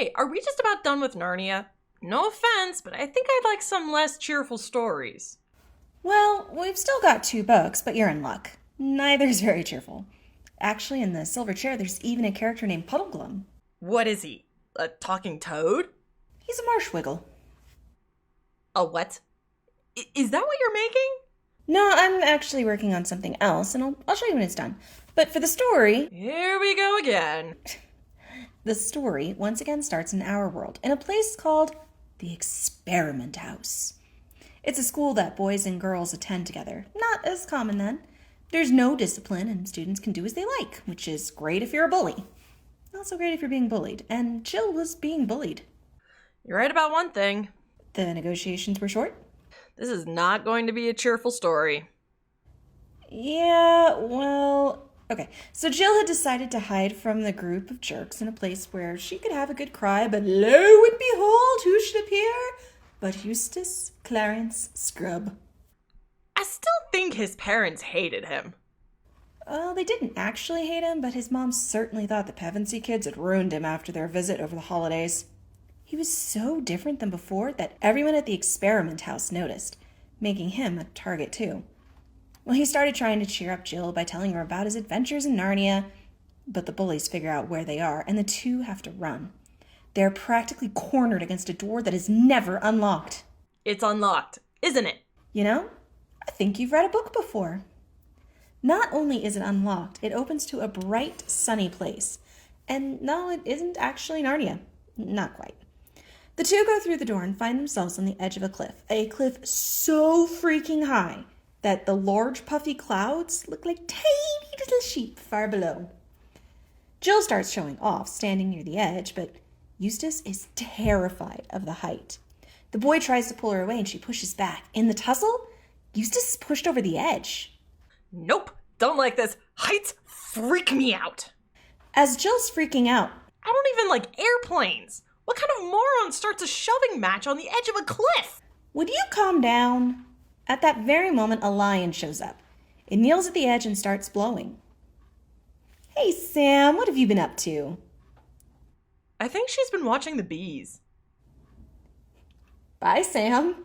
Hey, are we just about done with Narnia? No offense, but I think I'd like some less cheerful stories. Well, we've still got 2 books, but you're in luck. Neither's very cheerful. Actually, in the Silver Chair, there's even a character named Puddleglum. What is he? A talking toad? He's a marsh wiggle. A what? Is that what you're making? No, I'm actually working on something else, and I'll show you when it's done. But for the story, Here we go again. the story once again starts in our world, in a place called the Experiment House. It's a school that boys and girls attend together. Not as common then. There's no discipline, and students can do as they like, which is great if you're a bully. Not so great if you're being bullied, and Jill was being bullied. You're right about one thing. The negotiations were short. This is not going to be a cheerful story. Yeah, well, okay. So Jill had decided to hide from the group of jerks in a place where she could have a good cry, but lo and behold, who should appear but Eustace Clarence Scrubb. I still think his parents hated him. Well, they didn't actually hate him, but his mom certainly thought the Pevensey kids had ruined him after their visit over the holidays. He was so different than before that everyone at the Experiment House noticed, making him a target too. Well, he started trying to cheer up Jill by telling her about his adventures in Narnia, but the bullies figure out where they are, and the two have to run. They're practically cornered against a door that is never unlocked. It's unlocked, isn't it? You know, I think you've read a book before. Not only is it unlocked, it opens to a bright, sunny place. And no, it isn't actually Narnia. Not quite. The two go through the door and find themselves on the edge of a cliff so freaking high that the large puffy clouds look like tiny little sheep far below. Jill starts showing off, standing near the edge, but Eustace is terrified of the height. The boy tries to pull her away and she pushes back. In the tussle, Eustace is pushed over the edge. Nope, don't like this. Heights freak me out. As Jill's freaking out, I don't even like airplanes. What kind of moron starts a shoving match on the edge of a cliff? would you calm down? At that very moment, a lion shows up. It kneels at the edge and starts blowing. Hey, Sam, what have you been up to? I think she's been watching the bees. Bye, Sam.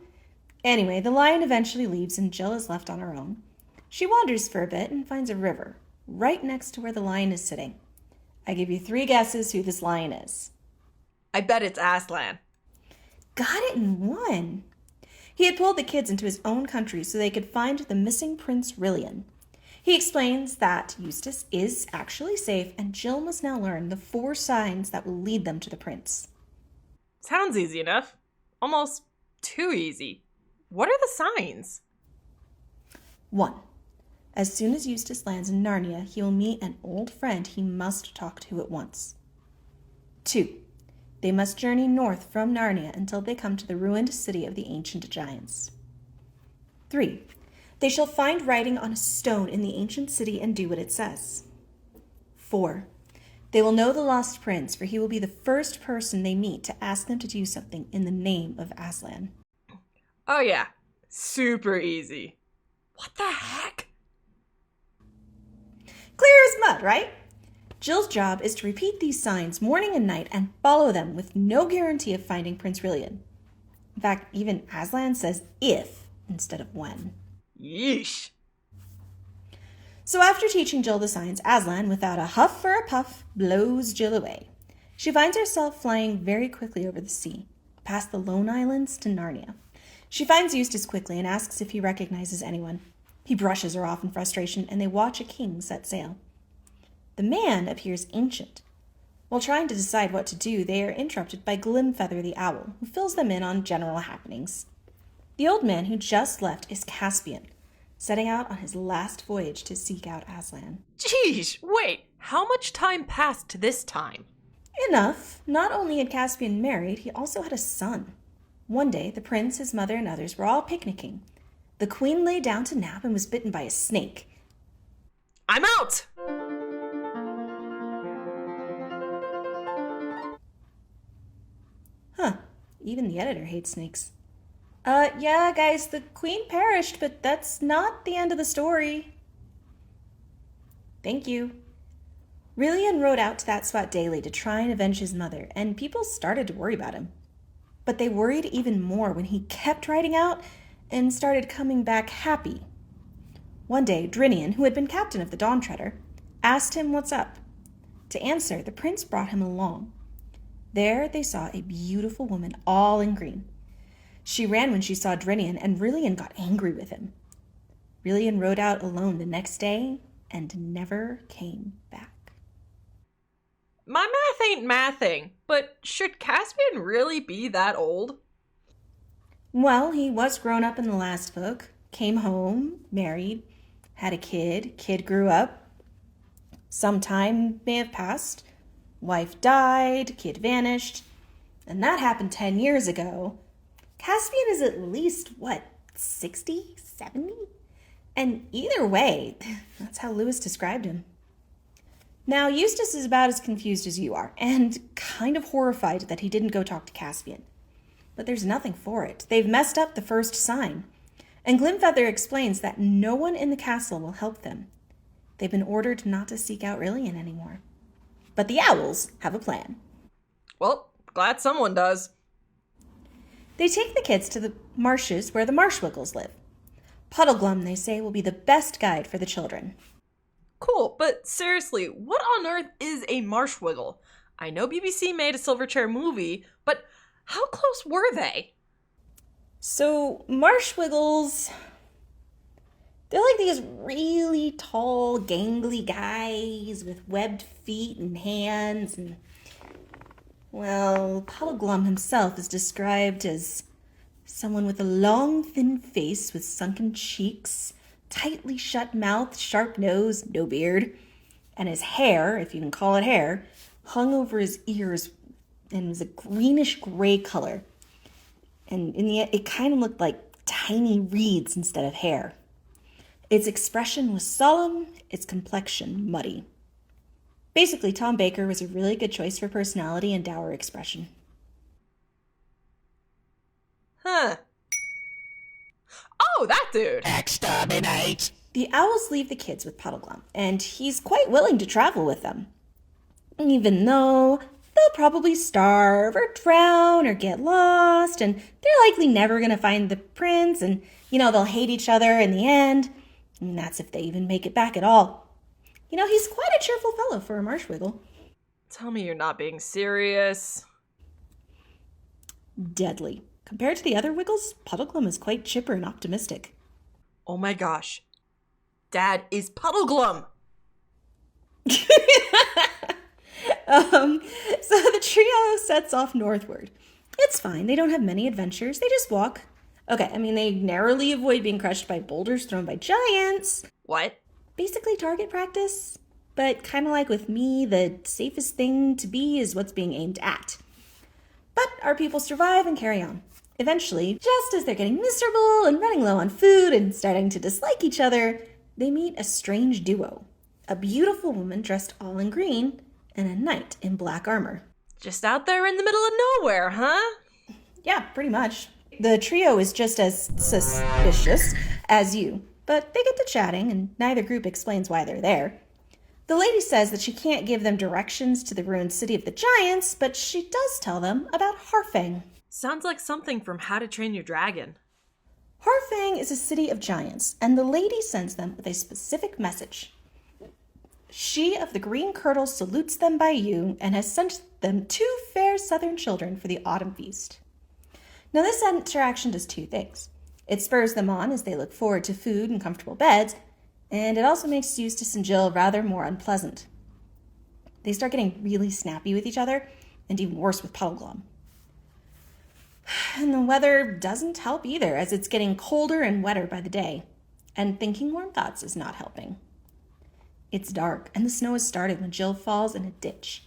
Anyway, the lion eventually leaves and Jill is left on her own. She wanders for a bit and finds a river right next to where the lion is sitting. I give you 3 guesses who this lion is. I bet it's Aslan. Got it in 1. He had pulled the kids into his own country so they could find the missing Prince Rilian. He explains that Eustace is actually safe and Jill must now learn the 4 signs that will lead them to the prince. Sounds easy enough. Almost too easy. What are the signs? 1. As soon as Eustace lands in Narnia, he will meet an old friend he must talk to at once. 2. They must journey north from Narnia until they come to the ruined city of the ancient giants. 3. They shall find writing on a stone in the ancient city and do what it says. 4. They will know the lost prince, for he will be the first person they meet to ask them to do something in the name of Aslan. Oh yeah, super easy. What the heck? Clear as mud, right? Jill's job is to repeat these signs morning and night and follow them with no guarantee of finding Prince Rilian. In fact, even Aslan says if instead of when. Yeesh. So after teaching Jill the signs, Aslan, without a huff or a puff, blows Jill away. She finds herself flying very quickly over the sea, past the Lone Islands to Narnia. She finds Eustace quickly and asks if he recognizes anyone. He brushes her off in frustration, and they watch a king set sail. The man appears ancient. While trying to decide what to do, they are interrupted by Glimfeather the owl, who fills them in on general happenings. The old man who just left is Caspian, setting out on his last voyage to seek out Aslan. Jeez, wait, how much time passed to this time? Enough. Not only had Caspian married, he also had a son. One day, the prince, his mother, and others were all picnicking. The queen lay down to nap and was bitten by a snake. I'm out! Huh. Even the editor hates snakes. Yeah, guys, the queen perished, but that's not the end of the story. Thank you. Rillian rode out to that spot daily to try and avenge his mother, and people started to worry about him. But they worried even more when he kept riding out and started coming back happy. One day, Drinian, who had been captain of the Dawn Treader, asked him what's up. To answer, the prince brought him along. There they saw a beautiful woman all in green. She ran when she saw Drinian, and Rillian got angry with him. Rillian rode out alone the next day and never came back. My math ain't mathing, but should Caspian really be that old? Well, he was grown up in the last book, came home, married, had a kid grew up. Some time may have passed. Wife died, kid vanished, and that happened 10 years ago. Caspian is at least, 60, 70? And either way, that's how Lewis described him. Now, Eustace is about as confused as you are, and kind of horrified that he didn't go talk to Caspian. But there's nothing for it. They've messed up the first sign. And Glimfeather explains that no one in the castle will help them. They've been ordered not to seek out Rillian anymore. But the owls have a plan. Well, glad someone does. They take the kids to the marshes where the Marshwiggles live. Puddleglum, they say, will be the best guide for the children. Cool, but seriously, what on earth is a Marshwiggle? I know BBC made a Silverchair movie, but how close were they? So, Marshwiggles, they're like these really tall, gangly guys with webbed feet and hands. And, well, Puddleglum himself is described as someone with a long, thin face with sunken cheeks, tightly shut mouth, sharp nose, no beard, and his hair, if you can call it hair, hung over his ears and was a greenish-gray color. And in the end, it kind of looked like tiny reeds instead of hair. Its expression was solemn, its complexion muddy. Basically, Tom Baker was a really good choice for personality and dour expression. Huh. Oh, that dude! Exterminate! The owls leave the kids with Puddleglum, and he's quite willing to travel with them. Even though they'll probably starve or drown or get lost, and they're likely never going to find the prince, and, they'll hate each other in the end. And that's if they even make it back at all. He's quite a cheerful fellow for a Marshwiggle. Tell me you're not being serious. Deadly. Compared to the other Wiggles, Puddleglum is quite chipper and optimistic. Oh my gosh. Dad is Puddleglum! So the trio sets off northward. It's fine. They don't have many adventures. They just walk. Okay, they narrowly avoid being crushed by boulders thrown by giants. What? Basically target practice. But kind of like with me, the safest thing to be is what's being aimed at. But our people survive and carry on. Eventually, just as they're getting miserable and running low on food and starting to dislike each other, they meet a strange duo. A beautiful woman dressed all in green and a knight in black armor. Just out there in the middle of nowhere, huh? Yeah, pretty much. The trio is just as suspicious as you, but they get to chatting and neither group explains why they're there. The lady says that she can't give them directions to the ruined city of the giants, but she does tell them about Harfang. Sounds like something from How to Train Your Dragon. Harfang is a city of giants, and the lady sends them with a specific message. She of the green kirtle salutes them by you and has sent them 2 fair southern children for the autumn feast. Now this interaction does 2 things. It spurs them on as they look forward to food and comfortable beds, and it also makes Eustace and Jill rather more unpleasant. They start getting really snappy with each other, and even worse with Puddleglum. And the weather doesn't help either, as it's getting colder and wetter by the day, and thinking warm thoughts is not helping. It's dark, and the snow has started when Jill falls in a ditch.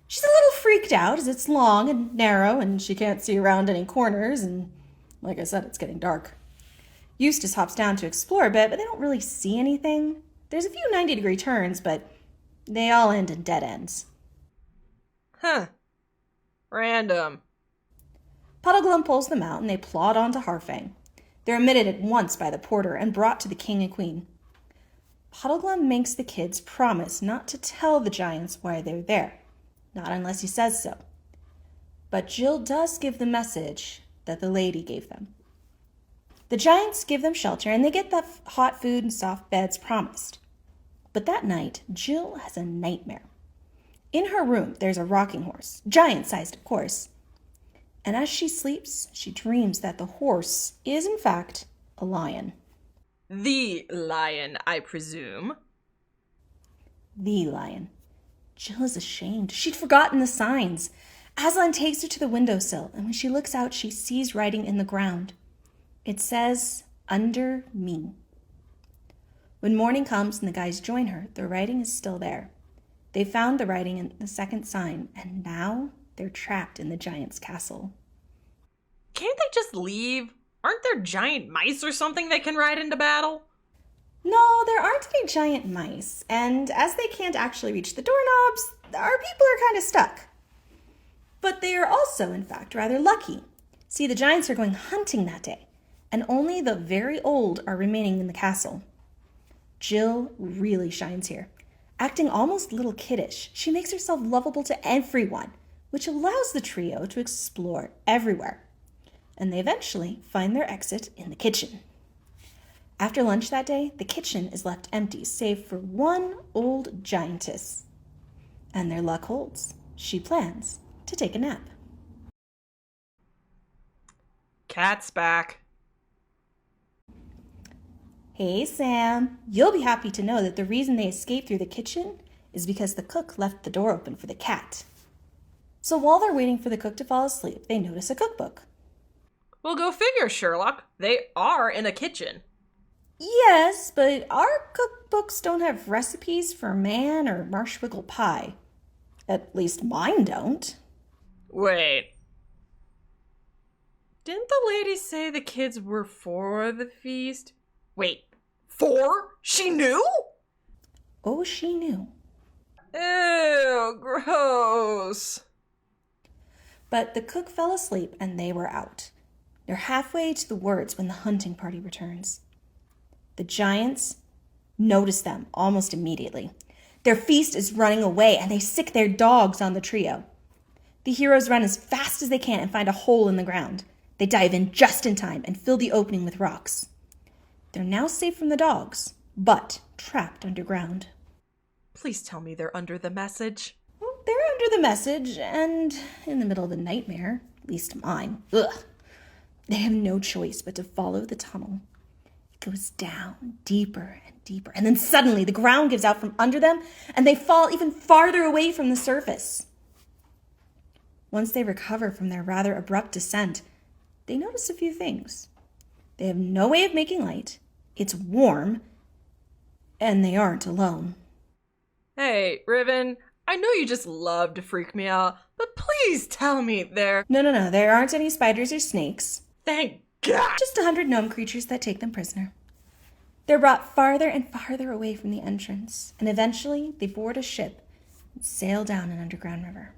She's a little freaked out as it's long and narrow, and she can't see around any corners, and like I said, it's getting dark. Eustace hops down to explore a bit, but they don't really see anything. There's a few 90-degree turns, but they all end in dead ends. Huh. Random. Puddleglum pulls them out, and they plod on to Harfang. They're admitted at once by the porter and brought to the king and queen. Puddleglum makes the kids promise not to tell the giants why they're there, not unless he says so. But Jill does give the message that the lady gave them. The giants give them shelter and they get the hot food and soft beds promised. But that night, Jill has a nightmare. In her room, there's a rocking horse, giant-sized of course. And as she sleeps, she dreams that the horse is in fact a lion. The lion, I presume. The lion. Jill is ashamed. She'd forgotten the signs. Aslan takes her to the windowsill, and when she looks out, she sees writing in the ground. It says, "Under me." When morning comes and the guys join her, the writing is still there. They found the writing in the second sign, and now they're trapped in the giant's castle. Can't they just leave? Aren't there giant mice or something they can ride into battle? No, there aren't any giant mice, and as they can't actually reach the doorknobs, our people are kind of stuck. But they are also, in fact, rather lucky. See, the giants are going hunting that day, and only the very old are remaining in the castle. Jill really shines here. Acting almost a little kiddish, she makes herself lovable to everyone, which allows the trio to explore everywhere. And they eventually find their exit in the kitchen. After lunch that day, the kitchen is left empty, save for one old giantess. And their luck holds. She plans to take a nap. Cat's back. Hey, Sam. You'll be happy to know that the reason they escaped through the kitchen is because the cook left the door open for the cat. So while they're waiting for the cook to fall asleep, they notice a cookbook. Well, go figure, Sherlock. They are in a kitchen. Yes, but our cookbooks don't have recipes for man or marshwiggle pie. At least mine don't. Wait. Didn't the lady say the kids were for the feast? Wait, 4? She knew? Oh, she knew. Ew, gross. But the cook fell asleep and they were out. They're halfway to the words when the hunting party returns. The giants notice them almost immediately. Their feast is running away and they sick their dogs on the trio. The heroes run as fast as they can and find a hole in the ground. They dive in just in time and fill the opening with rocks. They're now safe from the dogs, but trapped underground. Please tell me they're under the message. Well, they're under the message and in the middle of a nightmare, at least mine. Ugh. They have no choice but to follow the tunnel. It goes down deeper and deeper, and then suddenly the ground gives out from under them and they fall even farther away from the surface. Once they recover from their rather abrupt descent, they notice a few things. They have no way of making light, it's warm, and they aren't alone. Hey, Riven, I know you just love to freak me out, but please tell me they're... No, there aren't any spiders or snakes. Thank God! Just 100 gnome creatures that take them prisoner. They're brought farther and farther away from the entrance, and eventually they board a ship and sail down an underground river.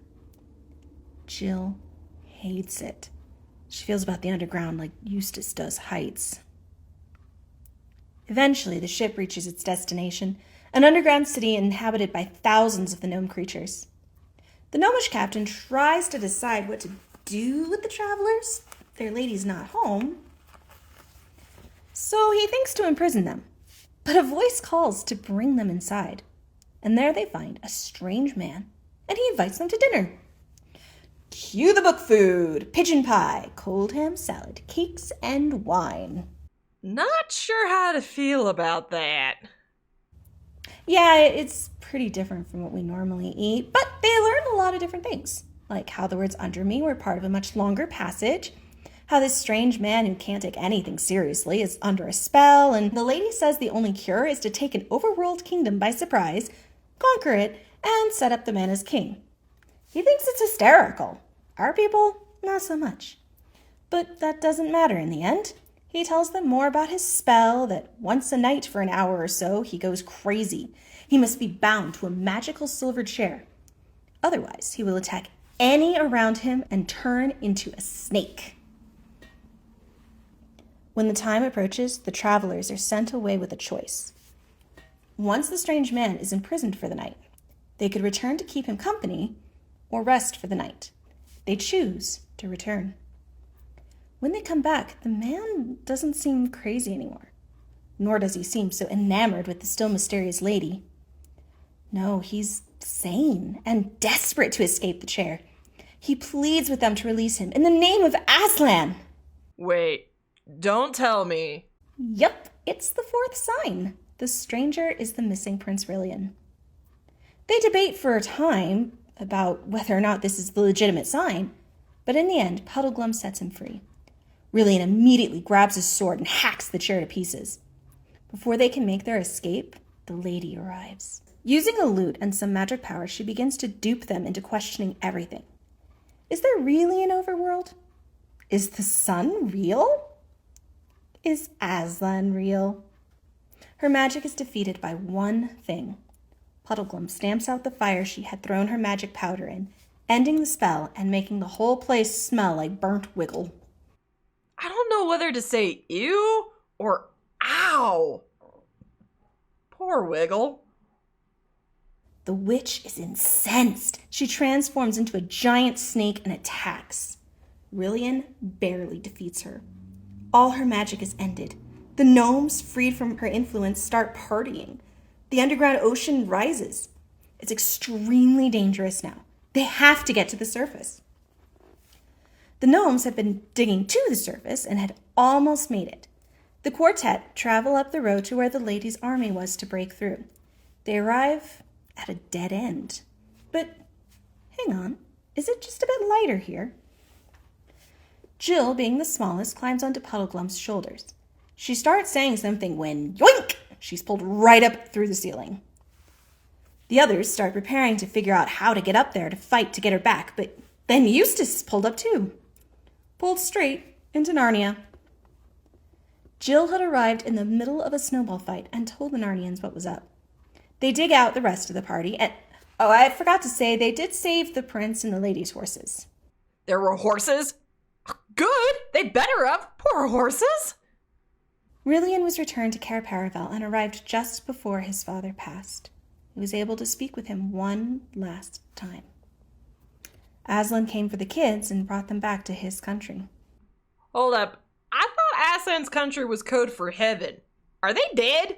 Jill hates it. She feels about the underground like Eustace does heights. Eventually, the ship reaches its destination, an underground city inhabited by thousands of the gnome creatures. The gnomish captain tries to decide what to do with the travelers. Their lady's not home. So he thinks to imprison them. But a voice calls to bring them inside. And there they find a strange man, and he invites them to dinner. Cue the book food, pigeon pie, cold ham salad, cakes, and wine. Not sure how to feel about that. Yeah, it's pretty different from what we normally eat, but they learn a lot of different things, like how the words under me were part of a much longer passage, how this strange man who can't take anything seriously is under a spell, and the lady says the only cure is to take an overworld kingdom by surprise, conquer it, and set up the man as king. He thinks it's hysterical. Our people, not so much. But that doesn't matter in the end. He tells them more about his spell, that once a night for an hour or so, he goes crazy. He must be bound to a magical silver chair. Otherwise, he will attack any around him and turn into a snake. When the time approaches, the travelers are sent away with a choice. Once the strange man is imprisoned for the night, they could return to keep him company or rest for the night. They choose to return. When they come back, the man doesn't seem crazy anymore, nor does he seem so enamored with the still mysterious lady. No, he's sane and desperate to escape the chair. He pleads with them to release him in the name of Aslan. Wait, don't tell me. Yup, it's the fourth sign. The stranger is the missing Prince Rilian. They debate for a time about whether or not this is the legitimate sign, but in the end, Puddleglum sets him free. Rilian immediately grabs his sword and hacks the chair to pieces. Before they can make their escape, the lady arrives. Using a lute and some magic power, she begins to dupe them into questioning everything. Is there really an overworld? Is the sun real? Is Aslan real? Her magic is defeated by one thing. Puddleglum stamps out the fire she had thrown her magic powder in, ending the spell and making the whole place smell like burnt wiggle. I don't know whether to say ew or ow. Poor Wiggle. The witch is incensed. She transforms into a giant snake and attacks. Rilian barely defeats her. All her magic is ended. The gnomes, freed from her influence, start partying. The underground ocean rises. It's extremely dangerous now. They have to get to the surface. The gnomes have been digging to the surface and had almost made it. The quartet travel up the road to where the lady's army was to break through. They arrive at a dead end. But hang on, is it just a bit lighter here? Jill, being the smallest, climbs onto Puddleglum's shoulders. She starts saying something when, yoink, she's pulled right up through the ceiling. The others start preparing to figure out how to get up there to fight to get her back, but then Eustace is pulled up too. Pulled straight into Narnia. Jill had arrived in the middle of a snowball fight and told the Narnians what was up. They dig out the rest of the party, and I forgot to say, they did save the prince and the lady's horses. There were horses? Good! They better have. Poor horses! Rilian was returned to Cair Paravel and arrived just before his father passed. He was able to speak with him one last time. Aslan came for the kids and brought them back to his country. Hold up. I thought Aslan's country was code for heaven. Are they dead?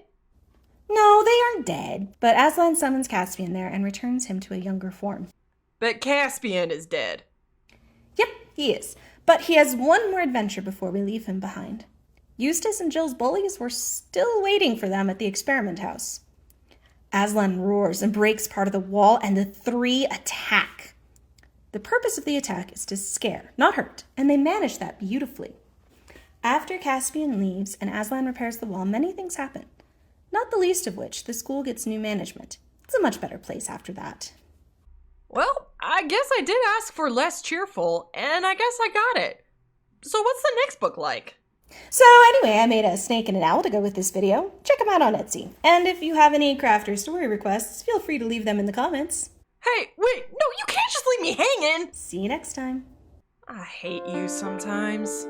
No, they aren't dead, but Aslan summons Caspian there and returns him to a younger form. But Caspian is dead. Yep, he is. But he has one more adventure before we leave him behind. Eustace and Jill's bullies were still waiting for them at the experiment house. Aslan roars and breaks part of the wall, and the three attack. The purpose of the attack is to scare, not hurt, and they manage that beautifully. After Caspian leaves and Aslan repairs the wall, many things happen, not the least of which the school gets new management. It's a much better place after that. Well, I guess I did ask for less cheerful, and I guess I got it. So what's the next book like? So anyway, I made a snake and an owl to go with this video. Check them out on Etsy. And if you have any craft or story requests, feel free to leave them in the comments. Hey, wait, no, you can't just leave me hanging! See you next time. I hate you sometimes.